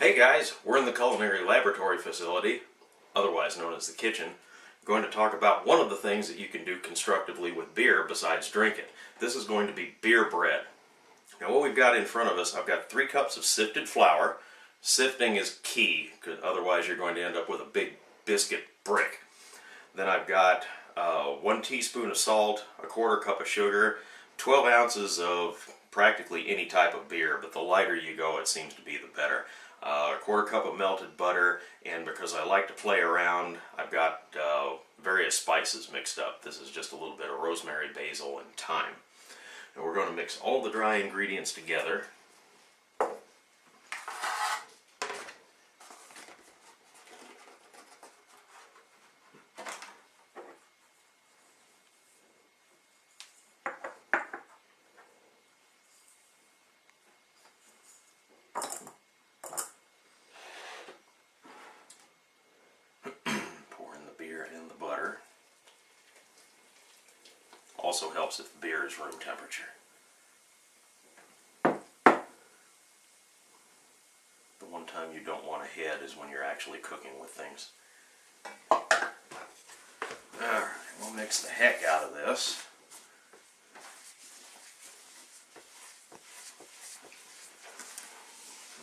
Hey guys, we're in the culinary laboratory facility, otherwise known as the kitchen. I'm going to talk about one of the things that you can do constructively with beer besides drink it. This is going to be beer bread. Now what we've got in front of us, I've got 3 cups of sifted flour. Sifting is key, because otherwise you're going to end up with a big biscuit brick. Then I've got 1 teaspoon of salt, a 1/4 cup of sugar, 12 ounces of practically any type of beer, but the lighter you go, it seems to be the better. A 1/4 cup of melted butter, and because I like to play around, I've got various spices mixed up. This is just a little bit of rosemary, basil, and thyme. And we're going to mix all the dry ingredients together. And the butter. Also helps if the beer is room temperature. The one time you don't want a head is when you're actually cooking with things. Alright, we'll mix the heck out of this.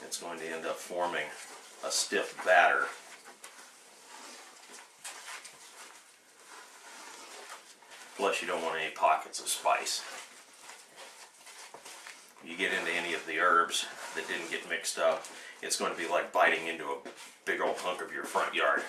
It's going to end up forming a stiff batter. Plus you don't want any pockets of spice. You get into any of the herbs that didn't get mixed up, it's going to be like biting into a big old hunk of your front yard.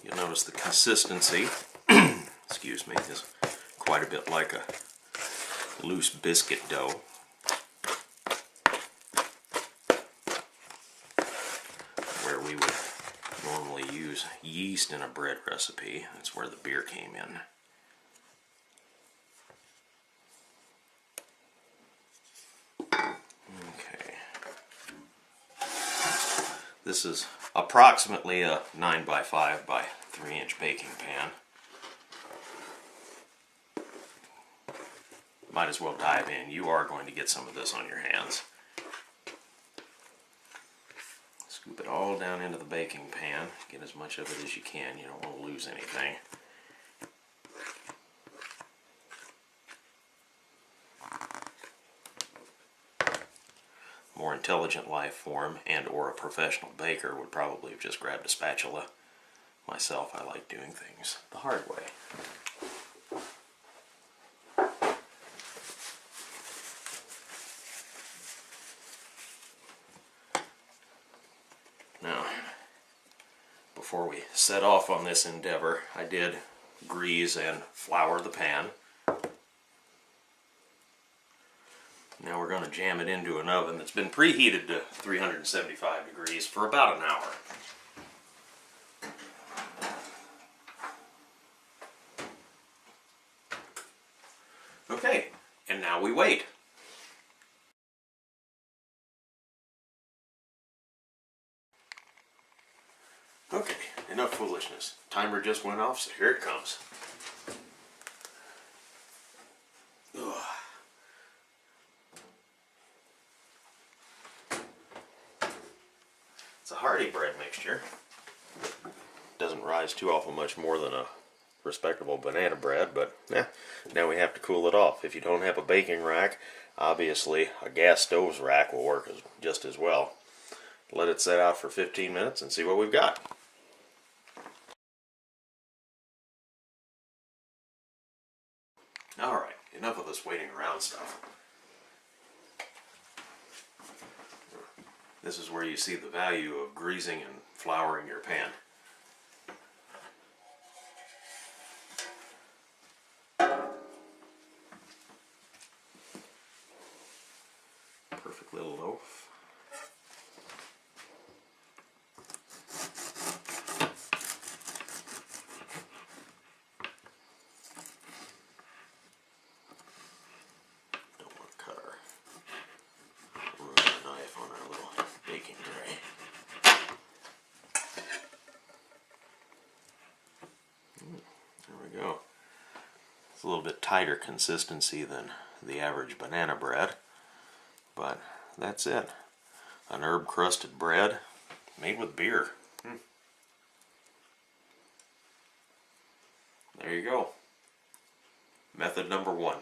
You'll notice the consistency, excuse me, is quite a bit like a loose biscuit dough. Where we would normally use yeast in a bread recipe, that's where the beer came in. Okay. This is approximately a 9x5 by 3-inch baking pan. Might as well dive in. You are going to get some of this on your hands. Scoop it all down into the baking pan. Get as much of it as you can. You don't want to lose anything. More intelligent life form and or a professional baker would probably have just grabbed a spatula. Myself, I like doing things the hard way. Now, before we set off on this endeavor, I did grease and flour the pan. Now we're going to jam it into an oven that's been preheated to 375 degrees for about an hour. Okay, and now we wait. Okay, enough foolishness. Timer just went off, so here it comes. Ugh. It's a hearty bread mixture. Doesn't rise too awful much more than a respectable banana bread, but now we have to cool it off. If you don't have a baking rack, obviously a gas stove's rack will work just as well. Let it set out for 15 minutes and see what we've got. Alright, enough of this waiting around stuff. This is where you see the value of greasing and flouring your pan. Perfect little loaf. we go. It's a little bit tighter consistency than the average banana bread, but that's it. An herb crusted bread made with beer. There you go. Method number 1.